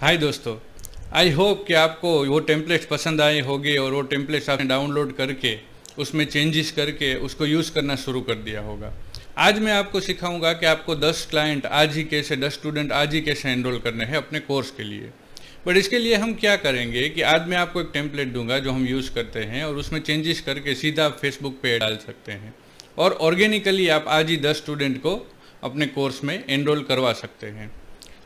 हाय दोस्तों, I hope कि आपको वो टेम्पलेट्स पसंद आए होंगे और वो टेम्पलेट्स आपने डाउनलोड करके उसमें चेंजेस करके उसको यूज़ करना शुरू कर दिया होगा। आज मैं आपको सिखाऊंगा कि आपको 10 क्लाइंट आज ही कैसे 10 स्टूडेंट आज ही कैसे एनरोल करने हैं अपने कोर्स के लिए। बट इसके लिए हम क्या करेंगे कि आज मैं आपको एक टेम्पलेट दूंगा जो हम यूज़ करते हैं और उसमें चेंजेस करके सीधा आप फेसबुक पे डाल सकते हैं और ऑर्गेनिकली आप आज ही 10 स्टूडेंट को अपने कोर्स में एनरोल करवा सकते हैं।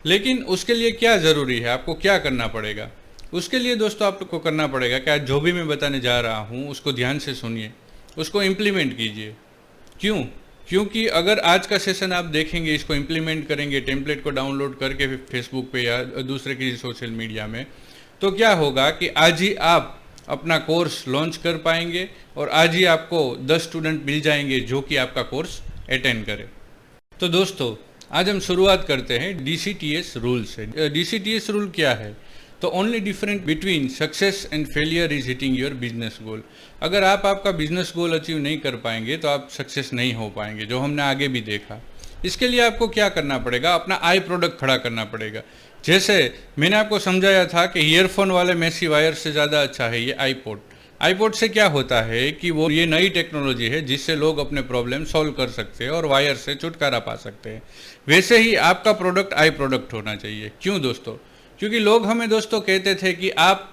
लेकिन उसके लिए क्या ज़रूरी है, आपको क्या करना पड़ेगा? उसके लिए दोस्तों आपको करना पड़ेगा कि आज जो भी मैं बताने जा रहा हूँ उसको ध्यान से सुनिए, उसको इम्प्लीमेंट कीजिए। क्यों? क्योंकि अगर आज का सेशन आप देखेंगे, इसको इम्प्लीमेंट करेंगे, टेम्पलेट को डाउनलोड करके फेसबुक पे या दूसरे किसी सोशल मीडिया में, तो क्या होगा कि आज ही आप अपना कोर्स लॉन्च कर पाएंगे और आज ही आपको 10 स्टूडेंट मिल जाएंगे जो कि आपका कोर्स अटेंड करें। तो दोस्तों आज हम शुरुआत करते हैं DCTS रूल से। DCTS रूल क्या है? तो only different between success and failure is hitting your business goal. अगर आप आपका बिजनेस गोल अचीव नहीं कर पाएंगे तो आप सक्सेस नहीं हो पाएंगे, जो हमने आगे भी देखा। इसके लिए आपको क्या करना पड़ेगा? अपना आई प्रोडक्ट खड़ा करना पड़ेगा। जैसे मैंने आपको समझाया था कि ईयरफोन वाले मेसी वायर से ज़्यादा अच्छा है ये आईपॉड। आईपॉड से क्या होता है कि वो ये नई टेक्नोलॉजी है जिससे लोग अपने प्रॉब्लम सॉल्व कर सकते हैं और वायर से छुटकारा पा सकते हैं। वैसे ही आपका प्रोडक्ट आई प्रोडक्ट होना चाहिए। क्यों दोस्तों? क्योंकि लोग हमें दोस्तों कहते थे कि आप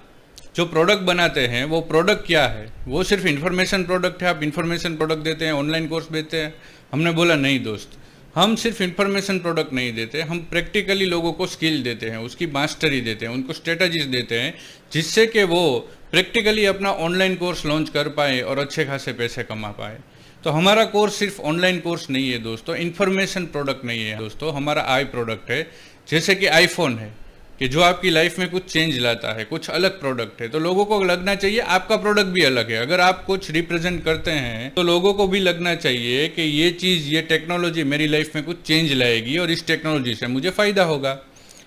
जो प्रोडक्ट बनाते हैं वो प्रोडक्ट क्या है? वो सिर्फ इन्फॉर्मेशन प्रोडक्ट है, आप इन्फॉर्मेशन प्रोडक्ट देते हैं, ऑनलाइन कोर्स देते हैं। हमने बोला नहीं दोस्त, हम सिर्फ इन्फॉर्मेशन प्रोडक्ट नहीं देते, हम प्रैक्टिकली लोगों को स्किल देते हैं, उसकी मास्टरी देते हैं, उनको स्ट्रेटजीज देते हैं जिससे कि वो प्रैक्टिकली अपना ऑनलाइन कोर्स लॉन्च कर पाए और अच्छे खासे पैसे कमा पाए। तो हमारा कोर्स सिर्फ ऑनलाइन कोर्स नहीं है दोस्तों, इन्फॉर्मेशन प्रोडक्ट नहीं है दोस्तों, हमारा आई प्रोडक्ट है। जैसे कि आईफोन है कि जो आपकी लाइफ में कुछ चेंज लाता है, कुछ अलग प्रोडक्ट है, तो लोगों को लगना चाहिए आपका प्रोडक्ट भी अलग है। अगर आप कुछ रिप्रेजेंट करते हैं तो लोगों को भी लगना चाहिए कि ये चीज़, ये टेक्नोलॉजी मेरी लाइफ में कुछ चेंज लाएगी और इस टेक्नोलॉजी से मुझे फ़ायदा होगा।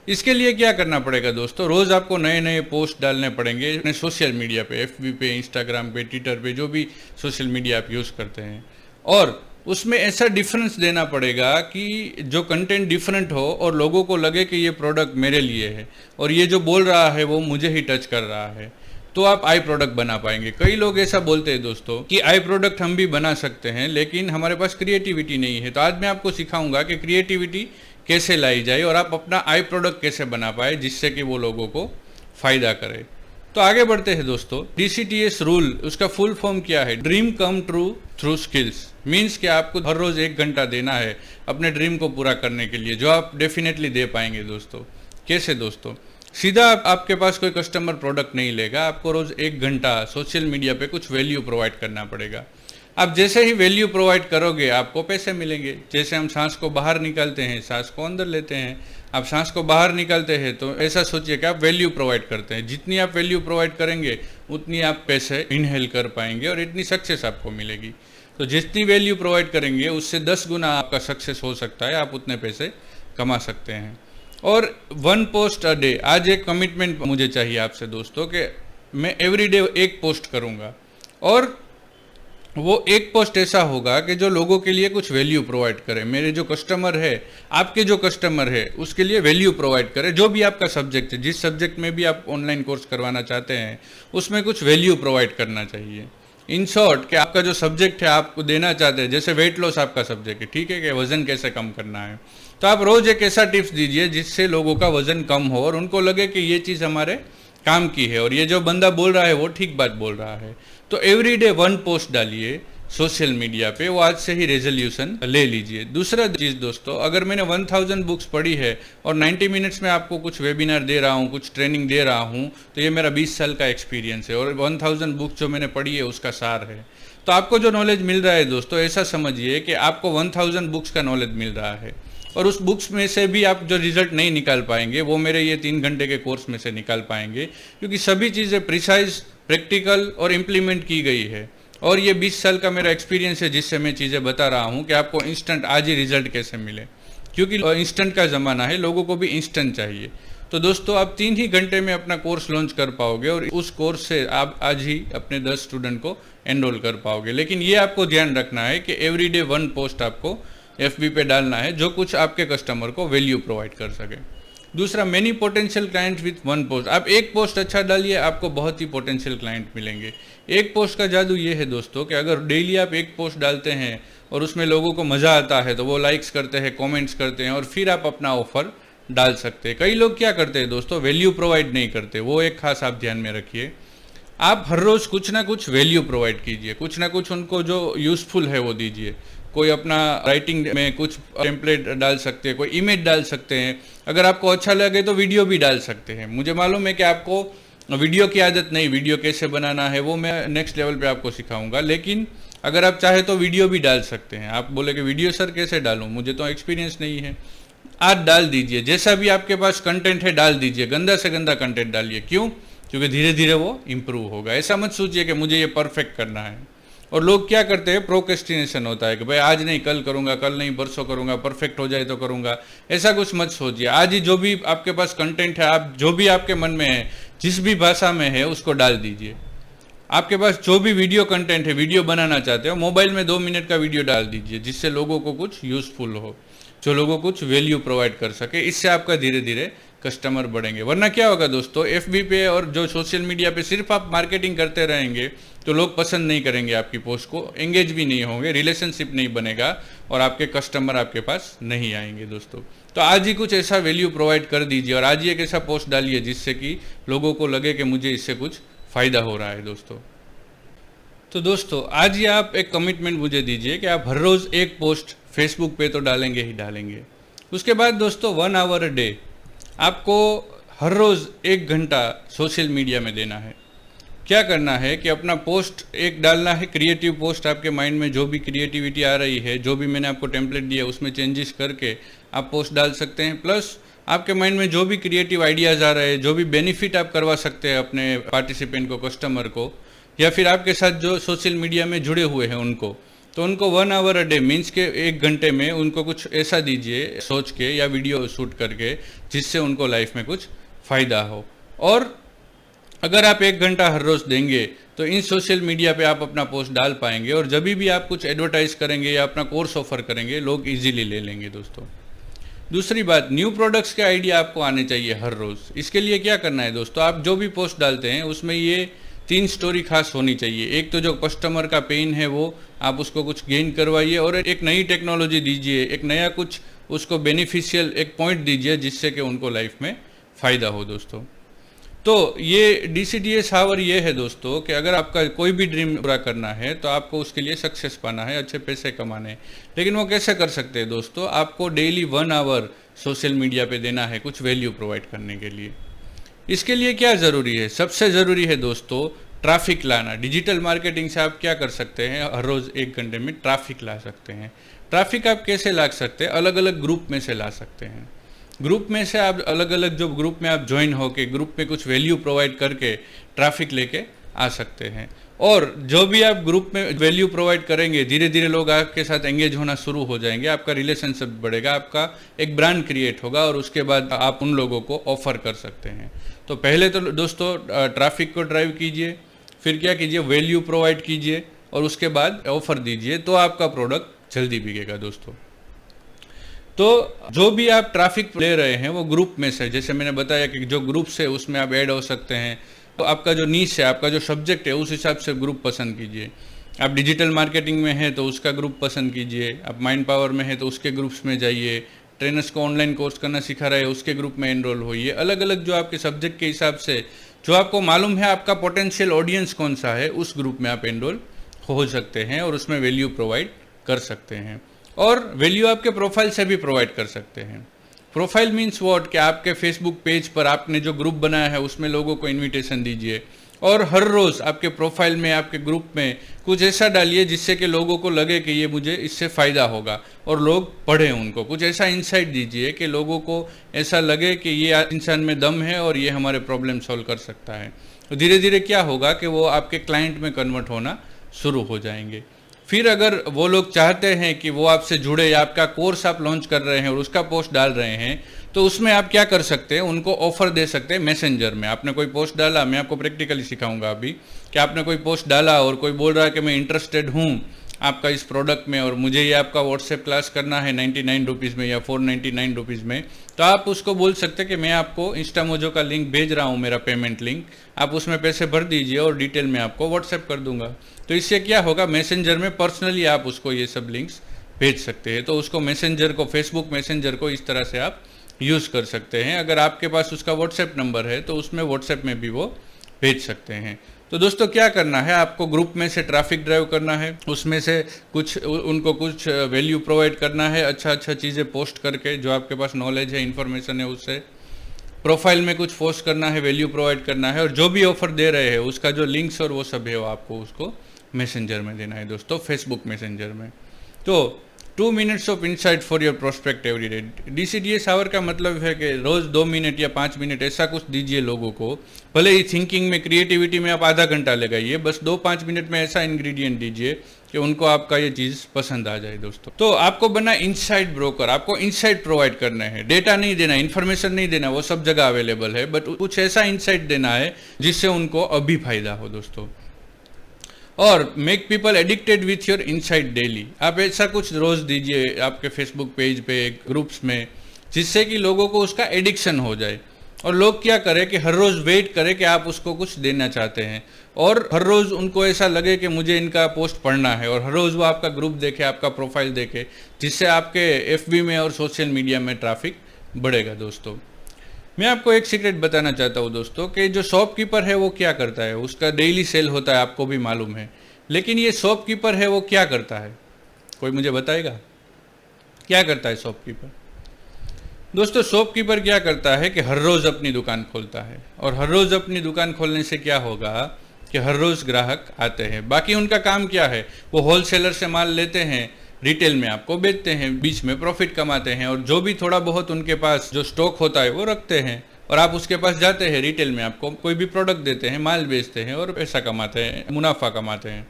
इसके लिए क्या करना पड़ेगा दोस्तों? रोज़ आपको नए नए पोस्ट डालने पड़ेंगे अपने सोशल मीडिया पे, FB पे, इंस्टाग्राम पे, ट्विटर पे, जो भी सोशल मीडिया आप यूज़ करते हैं। और उसमें ऐसा डिफरेंस देना पड़ेगा कि जो कंटेंट डिफरेंट हो और लोगों को लगे कि ये प्रोडक्ट मेरे लिए है और ये जो बोल रहा है वो मुझे ही टच कर रहा है, तो आप आई प्रोडक्ट बना पाएंगे। कई लोग ऐसा बोलते हैं दोस्तों कि आई प्रोडक्ट हम भी बना सकते हैं लेकिन हमारे पास क्रिएटिविटी नहीं है। तो आज मैं आपको सिखाऊंगा कि क्रिएटिविटी कैसे लाई जाए और आप अपना आई प्रोडक्ट कैसे बना पाए जिससे कि वो लोगों को फ़ायदा करे। तो आगे बढ़ते हैं दोस्तों। DCTS रूल, उसका फुल फॉर्म क्या है? Dream come true through skills. Means कि आपको हर रोज़ 1 घंटा देना है अपने ड्रीम को पूरा करने के लिए, जो आप डेफिनेटली दे पाएंगे दोस्तों। कैसे दोस्तों? सीधा आपके पास कोई कस्टमर प्रोडक्ट नहीं लेगा, आपको रोज़ 1 घंटा सोशल मीडिया पे कुछ वैल्यू प्रोवाइड करना पड़ेगा। आप जैसे ही वैल्यू प्रोवाइड करोगे आपको पैसे मिलेंगे। जैसे हम सांस को बाहर निकालते हैं, सांस को अंदर लेते हैं। आप सांस को बाहर निकालते हैं तो ऐसा सोचिए कि आप वैल्यू प्रोवाइड करते हैं। जितनी आप वैल्यू प्रोवाइड करेंगे उतनी आप पैसे इनहेल कर पाएंगे और इतनी सक्सेस आपको मिलेगी। तो जितनी वैल्यू प्रोवाइड करेंगे उससे 10 गुना आपका सक्सेस हो सकता है, आप उतने पैसे कमा सकते हैं। और 1 पोस्ट अ डे, आज एक कमिटमेंट मुझे चाहिए आपसे दोस्तों कि मैं एवरीडे 1 पोस्ट करूँगा और वो 1 पोस्ट ऐसा होगा कि जो लोगों के लिए कुछ वैल्यू प्रोवाइड करे। मेरे जो कस्टमर है, आपके जो कस्टमर है, उसके लिए वैल्यू प्रोवाइड करे। जो भी आपका सब्जेक्ट है, जिस सब्जेक्ट में भी आप ऑनलाइन कोर्स करवाना चाहते हैं, उसमें कुछ वैल्यू प्रोवाइड करना चाहिए। इन शॉर्ट कि आपका जो सब्जेक्ट है आपको देना चाहते हैं, जैसे वेट लॉस आपका सब्जेक्ट है, ठीक है, कि वज़न कैसे कम करना है, तो आप रोज़ एक ऐसा टिप्स दीजिए जिससे लोगों का वज़न कम हो और उनको लगे कि ये चीज़ हमारे काम की है और ये जो बंदा बोल रहा है वो ठीक बात बोल रहा है। तो एवरीडे 1 पोस्ट डालिए सोशल मीडिया पे, वो आज से ही रेजोल्यूशन ले लीजिए। दूसरा चीज़ दोस्तों, अगर मैंने 1000 बुक्स पढ़ी है और 90 मिनट्स में आपको कुछ वेबिनार दे रहा हूँ, कुछ ट्रेनिंग दे रहा हूँ, तो ये मेरा 20 साल का एक्सपीरियंस है और 1000 बुक्स जो मैंने पढ़ी है उसका सार है। तो आपको जो नॉलेज मिल रहा है दोस्तों, ऐसा समझिए कि आपको 1000 बुक्स का नॉलेज मिल रहा है और उस बुक्स में से भी आप जो रिजल्ट नहीं निकाल पाएंगे वो मेरे ये 3 घंटे के कोर्स में से निकाल पाएंगे, क्योंकि सभी चीज़ें प्रिसाइज, प्रैक्टिकल और इम्प्लीमेंट की गई है। और ये 20 साल का मेरा एक्सपीरियंस है जिससे मैं चीज़ें बता रहा हूँ कि आपको इंस्टेंट आज ही रिजल्ट कैसे मिले, क्योंकि इंस्टेंट का ज़माना है, लोगों को भी इंस्टेंट चाहिए। तो दोस्तों आप 3 ही घंटे में अपना कोर्स लॉन्च कर पाओगे और उस कोर्स से आप आज ही अपने 10 स्टूडेंट को एनरोल कर पाओगे। लेकिन ये आपको ध्यान रखना है कि एवरीडे 1 पोस्ट आपको FB पे डालना है जो कुछ आपके कस्टमर को वैल्यू प्रोवाइड कर सके। दूसरा, many potential client with one post. आप एक पोस्ट अच्छा डालिए, आपको बहुत ही पोटेंशियल क्लाइंट मिलेंगे। एक पोस्ट का जादू ये है दोस्तों कि अगर डेली आप एक पोस्ट डालते हैं और उसमें लोगों को मज़ा आता है तो वो लाइक्स करते हैं, कमेंट्स करते हैं और फिर आप अपना ऑफर डाल सकते हैं। कई लोग क्या करते हैं दोस्तों, वैल्यू प्रोवाइड नहीं करते, वो एक खास आप ध्यान में रखिए। आप हर रोज़ कुछ ना कुछ वैल्यू प्रोवाइड कीजिए, कुछ ना कुछ उनको जो यूज़फुल है वो दीजिए। कोई अपना राइटिंग में कुछ टेम्पलेट डाल सकते हैं, कोई इमेज डाल सकते हैं, अगर आपको अच्छा लगे तो वीडियो भी डाल सकते हैं। मुझे मालूम है कि आपको वीडियो की आदत नहीं, वीडियो कैसे बनाना है वो मैं नेक्स्ट लेवल पे आपको सिखाऊंगा, लेकिन अगर आप चाहे तो वीडियो भी डाल सकते हैं। आप बोले कि वीडियो सर कैसे डालूं, मुझे तो एक्सपीरियंस नहीं है। आज डाल दीजिए, जैसा भी आपके पास कंटेंट है डाल दीजिए, गंदा से गंदा कंटेंट डालिए। क्यों? क्योंकि धीरे धीरे वो इम्प्रूव होगा। ऐसा मत सोचिए कि मुझे ये परफेक्ट करना है। और लोग क्या करते हैं, प्रोक्रेस्टिनेशन होता है कि भाई आज नहीं कल करूंगा, कल नहीं परसों करूंगा, परफेक्ट हो जाए तो करूंगा। ऐसा कुछ मत सोचिए। आज ही जो भी आपके पास कंटेंट है, आप जो भी आपके मन में है, जिस भी भाषा में है उसको डाल दीजिए। आपके पास जो भी वीडियो कंटेंट है, वीडियो बनाना चाहते हो, मोबाइल में 2 मिनट का वीडियो डाल दीजिए जिससे लोगों को कुछ यूजफुल हो, जो लोगों को कुछ वैल्यू प्रोवाइड कर सके। इससे आपका धीरे धीरे कस्टमर बढ़ेंगे। वरना क्या होगा दोस्तों, एफबी पे और जो सोशल मीडिया पे सिर्फ आप मार्केटिंग करते रहेंगे तो लोग पसंद नहीं करेंगे आपकी पोस्ट को, एंगेज भी नहीं होंगे, रिलेशनशिप नहीं बनेगा और आपके कस्टमर आपके पास नहीं आएंगे दोस्तों। तो आज ही कुछ ऐसा वैल्यू प्रोवाइड कर दीजिए और आज ही एक ऐसा पोस्ट डालिए जिससे कि लोगों को लगे कि मुझे इससे कुछ फ़ायदा हो रहा है दोस्तों। तो दोस्तों आज ही आप एक कमिटमेंट मुझे दीजिए कि आप हर रोज़ एक पोस्ट फेसबुक पे तो डालेंगे ही डालेंगे। उसके बाद दोस्तों 1 आवर अ डे आपको हर रोज़ 1 घंटा सोशल मीडिया में देना है। क्या करना है कि अपना पोस्ट एक डालना है, क्रिएटिव पोस्ट। आपके माइंड में जो भी क्रिएटिविटी आ रही है, जो भी मैंने आपको टेम्पलेट दिया उसमें चेंजेस करके आप पोस्ट डाल सकते हैं। प्लस आपके माइंड में जो भी क्रिएटिव आइडियाज़ आ रहे हैं, जो भी बेनिफिट आप करवा सकते हैं अपने पार्टिसिपेंट को, कस्टमर को, या फिर आपके साथ जो सोशल मीडिया में जुड़े हुए हैं उनको, तो उनको 1 आवर अ डे मीन्स के 1 घंटे में उनको कुछ ऐसा दीजिए सोच के या वीडियो शूट करके जिससे उनको लाइफ में कुछ फ़ायदा हो। और अगर आप 1 घंटा हर रोज़ देंगे तो इन सोशल मीडिया पे आप अपना पोस्ट डाल पाएंगे और जब भी आप कुछ एडवर्टाइज करेंगे या अपना कोर्स ऑफर करेंगे, लोग इजीली ले लेंगे दोस्तों। दूसरी बात, न्यू प्रोडक्ट्स के आइडिया आपको आने चाहिए हर रोज़। इसके लिए क्या करना है दोस्तों, आप जो भी पोस्ट डालते हैं उसमें ये 3 स्टोरी खास होनी चाहिए। एक तो जो कस्टमर का पेन है वो आप उसको कुछ गेन करवाइए, और एक नई टेक्नोलॉजी दीजिए, एक नया कुछ उसको बेनिफिशियल एक पॉइंट दीजिए जिससे कि उनको लाइफ में फ़ायदा हो दोस्तों। तो ये DCDS आवर ये है दोस्तों कि अगर आपका कोई भी ड्रीम पूरा करना है तो आपको उसके लिए सक्सेस पाना है, अच्छे पैसे कमाने हैं। लेकिन वो कैसे कर सकते हैं दोस्तों, आपको डेली 1 आवर सोशल मीडिया पे देना है कुछ वैल्यू प्रोवाइड करने के लिए। इसके लिए क्या ज़रूरी है, सबसे ज़रूरी है दोस्तों ट्रैफिक लाना। डिजिटल मार्केटिंग से आप क्या कर सकते हैं, हर रोज़ 1 घंटे में ट्रैफिक ला सकते हैं। ट्रैफिक आप कैसे ला सकते हैं, अलग अलग ग्रुप में से ला सकते हैं। ग्रुप में से आप अलग अलग जो ग्रुप में आप ज्वाइन होके ग्रुप में कुछ वैल्यू प्रोवाइड करके ट्रैफिक लेके आ सकते हैं। और जो भी आप ग्रुप में वैल्यू प्रोवाइड करेंगे, धीरे धीरे लोग आपके साथ एंगेज होना शुरू हो जाएंगे, आपका रिलेशनशिप बढ़ेगा, आपका एक ब्रांड क्रिएट होगा और उसके बाद आप उन लोगों को ऑफर कर सकते हैं। तो पहले तो दोस्तों ट्रैफिक को ड्राइव कीजिए, फिर क्या कीजिए, वैल्यू प्रोवाइड कीजिए और उसके बाद ऑफर दीजिए, तो आपका प्रोडक्ट जल्दी बिकेगा दोस्तों। तो जो भी आप ट्रैफिक ले रहे हैं वो ग्रुप में से, जैसे मैंने बताया कि जो ग्रुप से उसमें आप ऐड हो सकते हैं। तो आपका जो नीश है, आपका जो सब्जेक्ट है, उस हिसाब से ग्रुप पसंद कीजिए। आप डिजिटल मार्केटिंग में हैं तो उसका ग्रुप पसंद कीजिए, आप माइंड पावर में हैं तो उसके ग्रुप्स में जाइए, ट्रेनर्स को ऑनलाइन कोर्स करना सिखा रहे हैं उसके ग्रुप में एनरोल होइए। अलग अलग जो आपके सब्जेक्ट के हिसाब से जो आपको मालूम है आपका पोटेंशियल ऑडियंस कौन सा है, उस ग्रुप में आप एनरोल हो सकते हैं और उसमें वैल्यू प्रोवाइड कर सकते हैं। और वैल्यू आपके प्रोफाइल से भी प्रोवाइड कर सकते हैं। प्रोफाइल मीन्स व्हाट, कि आपके फेसबुक पेज पर आपने जो ग्रुप बनाया है उसमें लोगों को इनविटेशन दीजिए और हर रोज़ आपके प्रोफाइल में, आपके ग्रुप में कुछ ऐसा डालिए जिससे कि लोगों को लगे कि ये मुझे इससे फ़ायदा होगा और लोग पढ़ें उनको। कुछ ऐसा इंसाइट दीजिए कि लोगों को ऐसा लगे कि ये इंसान में दम है और ये हमारे प्रॉब्लम सॉल्व कर सकता है। तो धीरे धीरे क्या होगा कि वो आपके क्लाइंट में कन्वर्ट होना शुरू हो जाएंगे। फिर अगर वो लोग चाहते हैं कि वो आपसे जुड़े या आपका कोर्स आप लॉन्च कर रहे हैं और उसका पोस्ट डाल रहे हैं, तो उसमें आप क्या कर सकते हैं, उनको ऑफर दे सकते हैं मैसेंजर में। आपने कोई पोस्ट डाला, मैं आपको प्रैक्टिकली सिखाऊंगा अभी, कि आपने कोई पोस्ट डाला और कोई बोल रहा है कि मैं इंटरेस्टेड हूँ आपका इस प्रोडक्ट में और मुझे ये आपका व्हाट्सएप क्लास करना है 99 रुपीज़ में या 499 रुपीज़ में, तो आप उसको बोल सकते हैं कि मैं आपको इंस्टामोजो का लिंक भेज रहा हूँ, मेरा पेमेंट लिंक, आप उसमें पैसे भर दीजिए और डिटेल में आपको व्हाट्सएप कर दूंगा। तो इससे क्या होगा, मैसेंजर में पर्सनली आप उसको ये सब लिंक्स भेज सकते हैं। तो उसको मैसेंजर को, फेसबुक मैसेंजर को इस तरह से आप यूज़ कर सकते हैं। अगर आपके पास उसका व्हाट्सएप नंबर है तो उसमें व्हाट्सएप में भी वो भेज सकते हैं। तो दोस्तों क्या करना है, आपको ग्रुप में से ट्रैफिक ड्राइव करना है, उसमें से उनको कुछ वैल्यू प्रोवाइड करना है, अच्छा चीज़ें पोस्ट करके, जो आपके पास नॉलेज है, इन्फॉर्मेशन है, उससे प्रोफाइल में कुछ पोस्ट करना है, वैल्यू प्रोवाइड करना है, और जो भी ऑफर दे रहे हैं उसका जो लिंक्स और वो सब है वो आपको उसको मैसेंजर में देना है दोस्तों, फेसबुक मैसेंजर में। तो 2 minutes of insight for your prospect every day. DCDS hour का मतलब है कि रोज़ 2 मिनट या 5 मिनट ऐसा कुछ दीजिए लोगों को, भले ही थिंकिंग में, क्रिएटिविटी में आप आधा घंटा लगाइए, बस 2-5 मिनट में ऐसा इंग्रेडिएंट दीजिए कि उनको आपका ये चीज़ पसंद आ जाए दोस्तों। तो आपको बनना इनसाइट ब्रोकर, आपको इनसाइट प्रोवाइड करना है, डेटा नहीं देना, इन्फॉर्मेशन नहीं देना, वो सब जगह अवेलेबल है, बट कुछ ऐसा इनसाइट देना है जिससे उनको अभी फायदा हो दोस्तों। और make people addicted with your insight daily, आप ऐसा कुछ रोज़ दीजिए आपके फेसबुक पेज पे, ग्रुप्स में, जिससे कि लोगों को उसका एडिक्शन हो जाए और लोग क्या करें कि हर रोज़ वेट करें कि आप उसको कुछ देना चाहते हैं, और हर रोज़ उनको ऐसा लगे कि मुझे इनका पोस्ट पढ़ना है, और हर रोज़ वो आपका ग्रुप देखे, आपका प्रोफाइल देखे, जिससे आपके FB में और सोशल मीडिया में ट्रैफिक बढ़ेगा दोस्तों। मैं आपको एक सीक्रेट बताना चाहता हूँ दोस्तों कि जो शॉपकीपर है वो क्या करता है, उसका डेली सेल होता है, आपको भी मालूम है, लेकिन ये शॉपकीपर है वो क्या करता है, कोई मुझे बताएगा क्या करता है शॉपकीपर? दोस्तों शॉपकीपर क्या करता है कि हर रोज़ अपनी दुकान खोलता है, और हर रोज़ अपनी दुकान खोलने से क्या होगा कि हर रोज़ ग्राहक आते हैं। बाकी उनका काम क्या है, वो होलसेलर से माल लेते हैं, रिटेल में आपको बेचते हैं, बीच में प्रॉफिट कमाते हैं, और जो भी थोड़ा बहुत उनके पास जो स्टॉक होता है वो रखते हैं, और आप उसके पास जाते हैं, रिटेल में आपको कोई भी प्रोडक्ट देते हैं, माल बेचते हैं और पैसा कमाते हैं, मुनाफा कमाते हैं।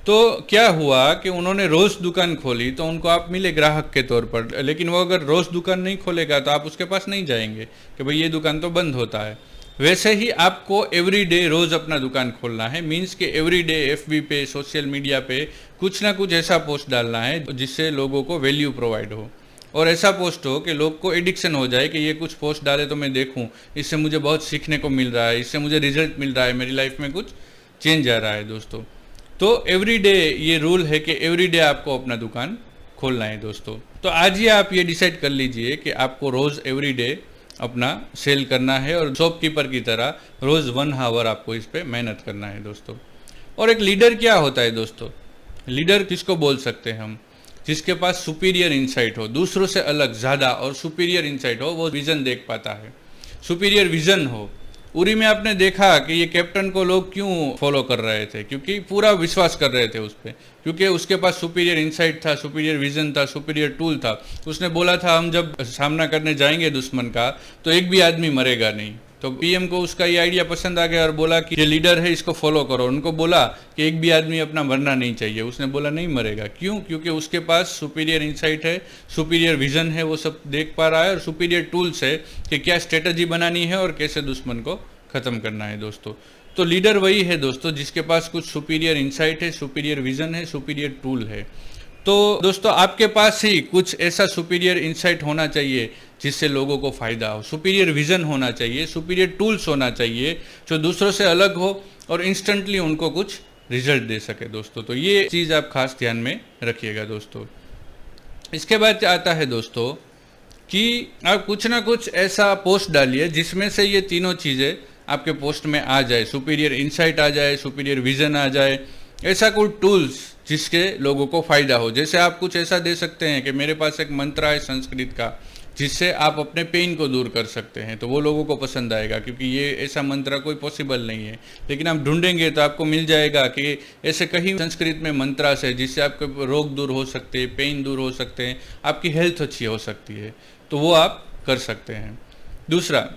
तो क्या हुआ कि उन्होंने रोज़ दुकान खोली तो उनको आप मिले ग्राहक के तौर पर, लेकिन वो अगर रोज़ दुकान नहीं खोलेगा तो आप उसके पास नहीं जाएंगे कि भाई ये दुकान तो बंद होता है। वैसे ही आपको एवरी डे रोज़ अपना दुकान खोलना है, मीन्स कि एवरी डे FB पे, सोशल मीडिया पे कुछ ना कुछ ऐसा पोस्ट डालना है जिससे लोगों को वैल्यू प्रोवाइड हो, और ऐसा पोस्ट हो कि लोग को एडिक्शन हो जाए कि ये कुछ पोस्ट डाले तो मैं देखूं, इससे मुझे बहुत सीखने को मिल रहा है, इससे मुझे रिजल्ट मिल रहा है, मेरी लाइफ में कुछ चेंज आ रहा है दोस्तों। तो एवरी डे ये रूल है कि एवरी डे आपको अपना दुकान खोलना है दोस्तों। तो आज ही आप ये डिसाइड कर लीजिए कि आपको रोज़ एवरी डे अपना सेल करना है, और शॉपकीपर की तरह रोज़ 1 आवर आपको इस पर मेहनत करना है दोस्तों। और एक लीडर क्या होता है दोस्तों, लीडर किसको बोल सकते हैं हम, जिसके पास सुपीरियर इंसाइट हो, दूसरों से अलग ज़्यादा और सुपीरियर इंसाइट हो, वो विज़न देख पाता है, सुपीरियर विज़न हो। उरी में आपने देखा कि ये कैप्टन को लोग क्यों फॉलो कर रहे थे, क्योंकि पूरा विश्वास कर रहे थे उस पर, क्योंकि उसके पास सुपीरियर इंसाइट था, सुपीरियर विजन था, सुपीरियर टूल था। उसने बोला था हम जब सामना करने जाएंगे दुश्मन का तो एक भी आदमी मरेगा नहीं। तो PM को उसका ये आइडिया पसंद आ गया और बोला कि ये लीडर है इसको फॉलो करो। उनको बोला कि एक भी आदमी अपना मरना नहीं चाहिए, उसने बोला नहीं मरेगा। क्यों? क्योंकि उसके पास सुपीरियर इंसाइट है, सुपीरियर विजन है, वो सब देख पा रहा है, और सुपीरियर टूल्स है कि क्या स्ट्रेटजी बनानी है और कैसे दुश्मन को ख़त्म करना है दोस्तों। तो लीडर वही है दोस्तों जिसके पास कुछ सुपीरियर इंसाइट है, सुपीरियर विजन है, सुपीरियर टूल है। तो दोस्तों आपके पास ही कुछ ऐसा सुपीरियर इंसाइट होना चाहिए जिससे लोगों को फ़ायदा हो, सुपीरियर विजन होना चाहिए, सुपीरियर टूल्स होना चाहिए जो दूसरों से अलग हो और इंस्टेंटली उनको कुछ रिजल्ट दे सके दोस्तों। तो ये चीज़ आप खास ध्यान में रखिएगा दोस्तों। इसके बाद आता है दोस्तों कि आप कुछ ना कुछ ऐसा पोस्ट डालिए जिसमें से ये तीनों चीज़ें आपके पोस्ट में आ जाए, सुपीरियर इंसाइट आ जाए, सुपीरियर विजन आ जाए, ऐसा कोई टूल्स जिसके लोगों को फ़ायदा हो। जैसे आप कुछ ऐसा दे सकते हैं कि मेरे पास एक मंत्र है संस्कृत का जिससे आप अपने पेन को दूर कर सकते हैं, तो वो लोगों को पसंद आएगा, क्योंकि ये ऐसा मंत्र कोई पॉसिबल नहीं है, लेकिन आप ढूंढेंगे तो आपको मिल जाएगा कि ऐसे कई संस्कृत में मंत्रास है जिससे आपके रोग दूर हो सकते हैं, पेन दूर हो सकते हैं, आपकी हेल्थ अच्छी हो सकती है, तो वो आप कर सकते हैं। दूसरा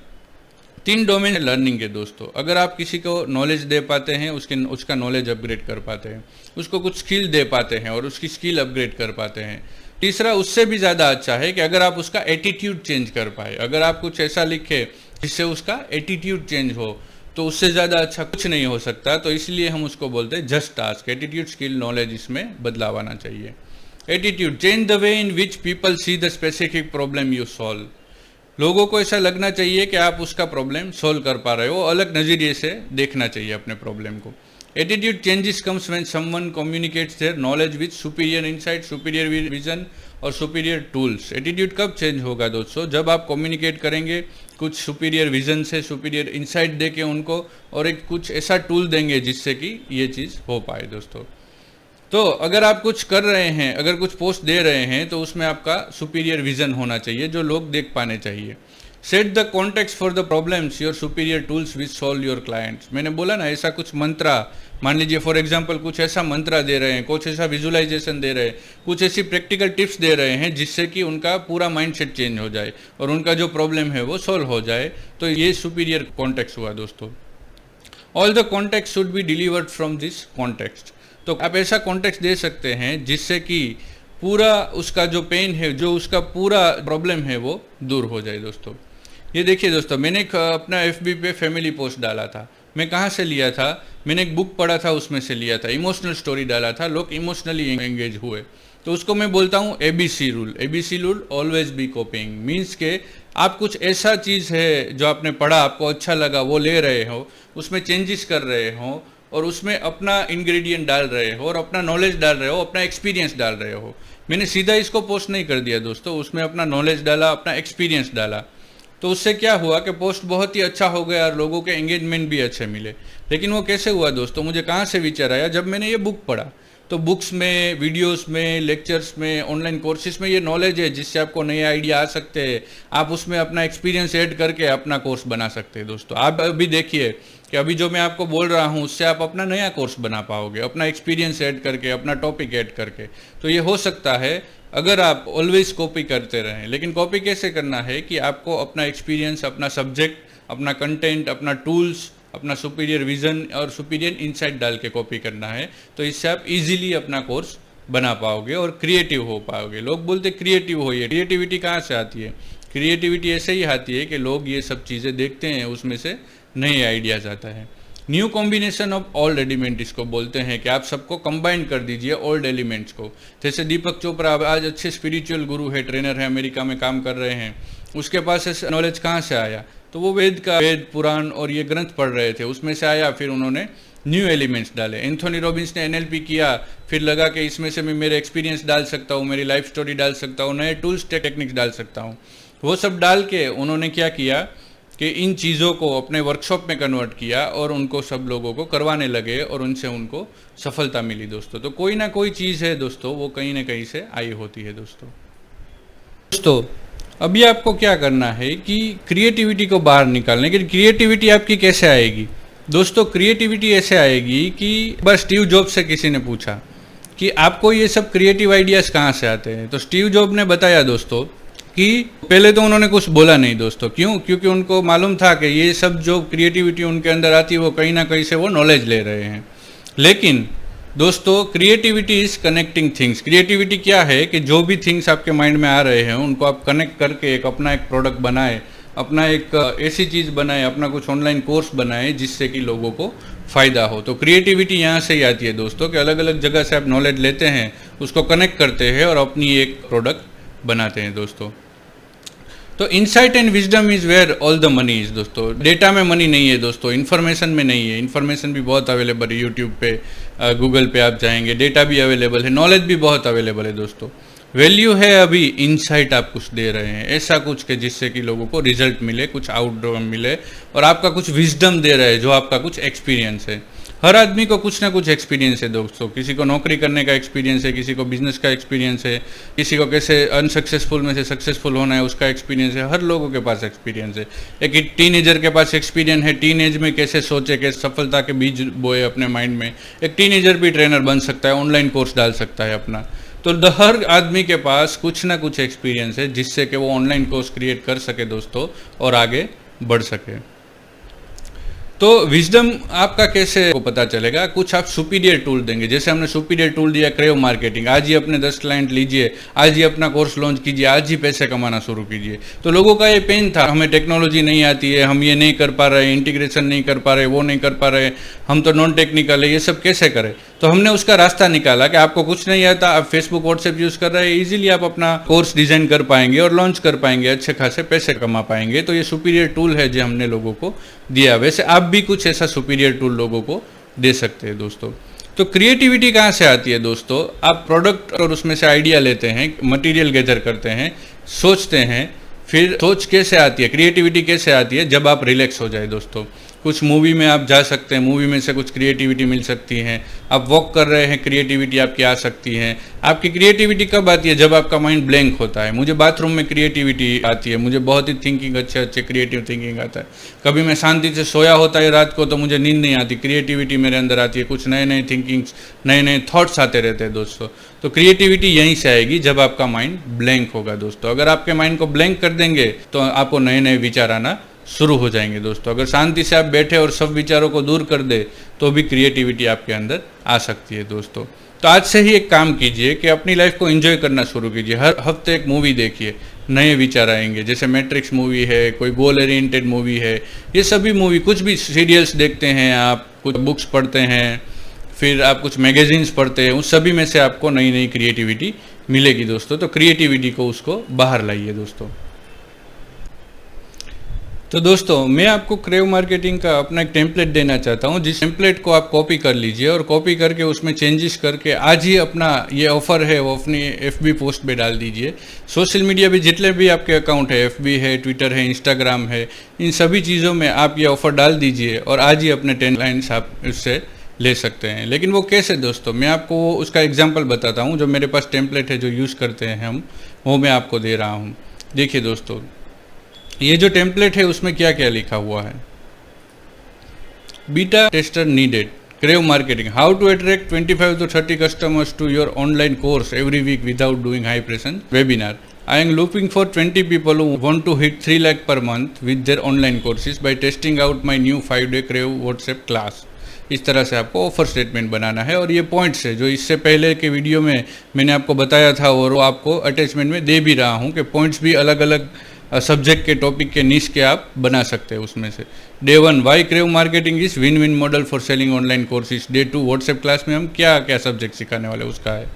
3 डोमेन लर्निंग है दोस्तों। अगर आप किसी को नॉलेज दे पाते हैं, उसका नॉलेज अपग्रेड कर पाते हैं, उसको कुछ स्किल दे पाते हैं और उसकी स्किल अपग्रेड कर पाते हैं। तीसरा उससे भी ज़्यादा अच्छा है कि अगर आप उसका एटीट्यूड चेंज कर पाए, अगर आप कुछ ऐसा लिखे जिससे उसका एटीट्यूड चेंज हो, तो उससे ज़्यादा अच्छा कुछ नहीं हो सकता। तो इसलिए हम उसको बोलते हैं just task. Attitude, skill, knowledge, इसमें बदलाव आना चाहिए। Attitude, change the way in which people see the specific problem you solve. लोगों को ऐसा लगना चाहिए कि आप उसका प्रॉब्लम सॉल्व कर पा रहे हो, अलग नज़रिए से देखना चाहिए अपने प्रॉब्लम को। Attitude changes comes when someone communicates their knowledge with superior insight, superior vision और सुपीरियर टूल्स। एटीट्यूड कब चेंज होगा दोस्तों? जब आप कम्युनिकेट करेंगे कुछ सुपीरियर विजन से, सुपीरियर इनसाइट दे के उनको, और एक कुछ ऐसा टूल देंगे जिससे कि ये चीज़ हो पाए दोस्तों। तो अगर आप कुछ कर रहे हैं, अगर कुछ पोस्ट दे रहे हैं, तो उसमें आपका सुपीरियर विजन होना चाहिए जो लोग देख पाने चाहिए। Set the context for the problems your superior tools which solve your clients. मैंने बोला ना, ऐसा कुछ मंत्रा, मान लीजिए फॉर एग्जांपल कुछ ऐसा मंत्रा दे रहे हैं, कुछ ऐसा विजुअलाइजेशन दे रहे हैं, कुछ ऐसी प्रैक्टिकल टिप्स दे रहे हैं जिससे कि उनका पूरा माइंडसेट चेंज हो जाए और उनका जो प्रॉब्लम है वो सॉल्व हो जाए। तो ये सुपीरियर कॉन्टेक्स्ट हुआ दोस्तों। All the context should be delivered from this context. तो आप ऐसा कॉन्टेक्स्ट दे सकते हैं जिससे कि पूरा उसका जो पेन है, जो उसका पूरा प्रॉब्लम है, वो दूर हो जाए दोस्तों। ये देखिए दोस्तों, मैंने एक अपना FB पे फैमिली पोस्ट डाला था। मैं कहाँ से लिया था? मैंने एक बुक पढ़ा था, उसमें से लिया था। इमोशनल स्टोरी डाला था, लोग इमोशनली एंगेज हुए। तो उसको मैं बोलता हूँ ABC rule. ABC rule, always be कॉपिंग। Means के आप कुछ ऐसा चीज़ है जो आपने पढ़ा, आपको अच्छा लगा, वो ले रहे हो, उसमें चेंजेस कर रहे हो और उसमें अपना इंग्रेडिएंट डाल रहे हो और अपना नॉलेज डाल रहे हो, अपना एक्सपीरियंस डाल रहे हो। मैंने सीधा इसको पोस्ट नहीं कर दिया दोस्तों, उसमें अपना नॉलेज डाला, अपना एक्सपीरियंस डाला। तो उससे क्या हुआ कि पोस्ट बहुत ही अच्छा हो गया और लोगों के एंगेजमेंट भी अच्छे मिले। लेकिन वो कैसे हुआ दोस्तों? मुझे कहाँ से विचार आया? जब मैंने ये बुक पढ़ा। तो बुक्स में, वीडियोस में, लेक्चर्स में, ऑनलाइन कोर्सेज में ये नॉलेज है जिससे आपको नए आइडिया आ सकते हैं। आप उसमें अपना एक्सपीरियंस ऐड करके अपना कोर्स बना सकते हैं दोस्तों। आप अभी देखिए कि अभी जो मैं आपको बोल रहा हूँ उससे आप अपना नया कोर्स बना पाओगे, अपना एक्सपीरियंस ऐड करके, अपना टॉपिक ऐड करके। तो ये हो सकता है अगर आप ऑलवेज कॉपी करते रहें। लेकिन कॉपी कैसे करना है कि आपको अपना एक्सपीरियंस, अपना सब्जेक्ट, अपना कंटेंट, अपना टूल्स, अपना सुपीरियर विजन और सुपीरियर इनसाइट डाल के कॉपी करना है। तो इससे आप इजीली अपना कोर्स बना पाओगे और क्रिएटिव हो पाओगे। लोग बोलते क्रिएटिव होइए, क्रिएटिविटी कहाँ से आती है? क्रिएटिविटी ऐसे ही आती है कि लोग ये सब चीज़ें देखते हैं, उसमें से नए आइडियाज़ आता है। New combination of old element इसको बोलते हैं कि आप सबको कंबाइन कर दीजिए ओल्ड एलिमेंट्स को। जैसे दीपक चोपड़ा आज अच्छे स्पिरिचुअल गुरु है, ट्रेनर है, अमेरिका में काम कर रहे हैं। उसके पास ऐसे नॉलेज कहाँ से आया? तो वो वेद पुराण और ये ग्रंथ पढ़ रहे थे, उसमें से आया। फिर उन्होंने न्यू एलिमेंट्स डाले। एंथोनी रॉबिन्स ने NLP किया, फिर लगा कि इसमें से मैं मेरे एक्सपीरियंस डाल सकता हूँ, मेरी लाइफ स्टोरी डाल सकता हूँ, नए टूल्स टेक्निक्स डाल सकता हूँ। वो सब डाल के उन्होंने क्या किया कि इन चीज़ों को अपने वर्कशॉप में कन्वर्ट किया और उनको सब लोगों को करवाने लगे और उनसे उनको सफलता मिली दोस्तों। तो कोई ना कोई चीज़ है दोस्तों, वो कहीं ना कहीं से आई होती है दोस्तों। अभी आपको क्या करना है कि क्रिएटिविटी को बाहर निकालना। लेकिन क्रिएटिविटी आपकी कैसे आएगी दोस्तों? क्रिएटिविटी ऐसे आएगी कि बस स्टीव जॉब्स से किसी ने पूछा कि आपको ये सब क्रिएटिव आइडियाज़ कहाँ से आते हैं, तो स्टीव जॉब ने बताया दोस्तों कि पहले तो उन्होंने कुछ बोला नहीं दोस्तों। क्यों? क्योंकि उनको मालूम था कि ये सब जो क्रिएटिविटी उनके अंदर आती है वो कहीं ना कहीं से वो नॉलेज ले रहे हैं। लेकिन दोस्तों creativity is connecting things. Creativity क्या है कि जो भी थिंग्स आपके माइंड में आ रहे हैं उनको आप कनेक्ट करके एक अपना एक प्रोडक्ट बनाए, अपना एक ऐसी चीज़ बनाए, अपना कुछ ऑनलाइन कोर्स बनाए जिससे कि लोगों को फ़ायदा हो। तो क्रिएटिविटी यहाँ से ही आती है दोस्तों कि अलग अलग जगह से आप नॉलेज लेते हैं, उसको कनेक्ट करते हैं और अपनी एक प्रोडक्ट बनाते हैं दोस्तों। तो insight and wisdom is where all the money is दोस्तों। डेटा में मनी नहीं है दोस्तों, इन्फॉर्मेशन में नहीं है। इन्फॉर्मेशन भी बहुत अवेलेबल है, यूट्यूब पे, गूगल पे आप जाएंगे, डेटा भी अवेलेबल है, नॉलेज भी बहुत अवेलेबल है दोस्तों। वैल्यू है अभी इनसाइट आप कुछ दे रहे हैं, ऐसा कुछ के जिससे कि लोगों को रिजल्ट मिले, कुछ आउटकम मिले, और आपका कुछ विजडम दे रहे हैं जो आपका कुछ एक्सपीरियंस है। हर आदमी को कुछ ना कुछ एक्सपीरियंस है दोस्तों। किसी को नौकरी करने का एक्सपीरियंस है, किसी को बिजनेस का एक्सपीरियंस है, किसी को कैसे अनसक्सेसफुल में से सक्सेसफुल होना है उसका एक्सपीरियंस है। हर लोगों के पास एक्सपीरियंस है। एक टीनेजर के पास एक्सपीरियंस है, टीनेज में कैसे सोचे, कैसे सफलता के बीज बोए अपने माइंड में। एक टीनेजर भी ट्रेनर बन सकता है, ऑनलाइन कोर्स डाल सकता है अपना। तो हर आदमी के पास कुछ ना कुछ एक्सपीरियंस है जिससे कि वो ऑनलाइन कोर्स क्रिएट कर सके दोस्तों और आगे बढ़ सके। तो विजडम आपका कैसे को पता चलेगा, कुछ आप सुपीरियर टूल देंगे। जैसे हमने सुपीरियर टूल दिया क्रेव मार्केटिंग, आज ही अपने 10 क्लाइंट लीजिए, आज ही अपना कोर्स लॉन्च कीजिए, आज ही पैसे कमाना शुरू कीजिए। तो लोगों का ये पेन था, हमें टेक्नोलॉजी नहीं आती है, हम ये नहीं कर पा रहे, इंटीग्रेशन नहीं कर पा रहे, वो नहीं कर पा रहे, हम तो नॉन टेक्निकल है, ये सब कैसे करें। तो हमने उसका रास्ता निकाला कि आपको कुछ नहीं आता, आप फेसबुक व्हाट्सएप यूज़ कर रहे हैं, इजीली आप अपना कोर्स डिजाइन कर पाएंगे और लॉन्च कर पाएंगे, अच्छे खासे पैसे कमा पाएंगे। तो ये सुपीरियर टूल है जो हमने लोगों को दिया। वैसे आप भी कुछ ऐसा सुपीरियर टूल लोगों को दे सकते हैं दोस्तों। तो क्रिएटिविटी कहाँ से आती है दोस्तों, आप प्रोडक्ट और उसमें से आइडिया लेते हैं, मटेरियल गैदर करते हैं, सोचते हैं, फिर सोच कैसे आती है, क्रिएटिविटी कैसे आती है, जब आप रिलैक्स हो जाए दोस्तों। कुछ मूवी में आप जा सकते हैं, मूवी में से कुछ क्रिएटिविटी मिल सकती है। आप वॉक कर रहे हैं, क्रिएटिविटी आपकी आ सकती है। आपकी क्रिएटिविटी कब आती है, जब आपका माइंड ब्लैंक होता है। मुझे बाथरूम में क्रिएटिविटी आती है, मुझे बहुत ही थिंकिंग अच्छे क्रिएटिव थिंकिंग आता है। कभी मैं शांति से सोया होता है रात को तो मुझे नींद नहीं आती, क्रिएटिविटी मेरे अंदर आती है, कुछ नए नए थिंकिंग्स, नए नए थॉट्स आते रहते हैं दोस्तों। तो क्रिएटिविटी यहीं से आएगी जब आपका माइंड ब्लैंक होगा दोस्तों। अगर आपके माइंड को ब्लैंक कर देंगे तो आपको नए नए विचार आना शुरू हो जाएंगे दोस्तों। अगर शांति से आप बैठे और सब विचारों को दूर कर दे तो भी क्रिएटिविटी आपके अंदर आ सकती है दोस्तों। तो आज से ही एक काम कीजिए कि अपनी लाइफ को एंजॉय करना शुरू कीजिए। हर हफ्ते एक मूवी देखिए, नए विचार आएंगे। जैसे मैट्रिक्स मूवी है, कोई गोल ओरिएंटेड मूवी है, ये सभी मूवी, कुछ भी सीरियल्स देखते हैं आप, कुछ बुक्स पढ़ते हैं, फिर आप कुछ मैगजीन्स पढ़ते हैं, उस सभी में से आपको नई नई क्रिएटिविटी मिलेगी दोस्तों। तो क्रिएटिविटी को उसको बाहर लाइए दोस्तों। तो दोस्तों मैं आपको क्रेव मार्केटिंग का अपना एक टेम्पलेट देना चाहता हूं, जिस टेम्पलेट को आप कॉपी कर लीजिए और कॉपी करके उसमें चेंजेस करके आज ही अपना ये ऑफर है वो अपनी FB पोस्ट पे डाल दीजिए। सोशल मीडिया पे जितने भी आपके अकाउंट है, FB है, ट्विटर है, इंस्टाग्राम है, इन सभी चीज़ों में आप ये ऑफर डाल दीजिए और आज ही अपने 10 क्लाइंट्स आप उससे ले सकते हैं। लेकिन वो कैसे दोस्तों, मैं आपको उसका एग्जाम्पल बताता हूँ। जो मेरे पास टेम्पलेट है जो यूज़ करते हैं हम, वो मैं आपको दे रहा हूँ। देखिए दोस्तों, ये जो टेम्पलेट है उसमें क्या क्या लिखा हुआ है। Beta tester needed, crave marketing, how to attract 25 to 30 customers to your online course every week without doing high pressure webinar. I am looking for 20 people who want to hit 3 lakh per month with their online courses by testing out my new 5-day crave WhatsApp class. इस तरह से आपको offer statement बनाना है और ये points है जो इससे पहले के वीडियो में मैंने आपको बताया था और वो आपको अटैचमेंट में दे भी रहा हूँ कि पॉइंट्स भी अलग अलग सब्जेक्ट के टॉपिक के निश के आप बना सकते हैं उसमें से। Day 1 why crave marketing is win win model for selling online courses. Day 2 WhatsApp class में हम क्या क्या सब्जेक्ट सिखाने वाले उसका है।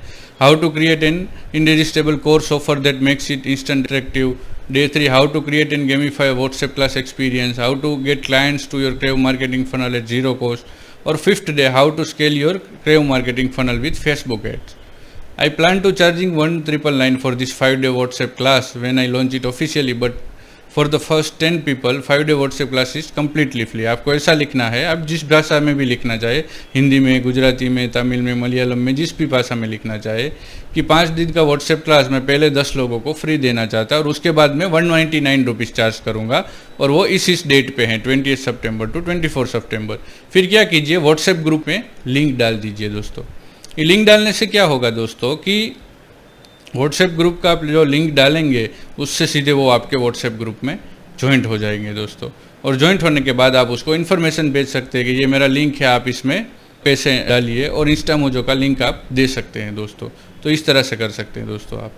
How to create an irresistible course offer that makes it instant attractive. Day 3 how to create and gamify WhatsApp class experience. How to get clients to your crave marketing funnel at 0 cost। और 5th day how to scale your crave marketing funnel with Facebook ads. I plan to charging 1,999 for this 5-day WhatsApp class when I launch it officially, but for the first 10 people 5-day WhatsApp class is completely free। आपको ऐसा लिखना है, आप जिस भाषा में भी लिखना चाहे, हिंदी में, गुजराती में, तमिल में, मलयालम में, जिस भी भाषा में लिखना चाहे कि 5 दिन का WhatsApp क्लास मैं पहले 10 लोगों को फ्री देना चाहता और उसके बाद मैं 199 रुपीज़ चार्ज करूँगा और वो इस डेट पे हैं 28 सितंबर टू 24 सितंबर। फिर क्या कीजिए, WhatsApp ग्रुप में लिंक डाल दीजिए दोस्तों। ये लिंक डालने से क्या होगा दोस्तों कि व्हाट्सएप ग्रुप का आप जो लिंक डालेंगे उससे सीधे वो आपके व्हाट्सएप ग्रुप में ज्वाइंट हो जाएंगे दोस्तों। और ज्वाइंट होने के बाद आप उसको इन्फॉर्मेशन भेज सकते हैं कि ये मेरा लिंक है, आप इसमें पैसे डालिए और इंस्टा मोजो का लिंक आप दे सकते हैं दोस्तों। तो इस तरह से कर सकते हैं दोस्तों आप।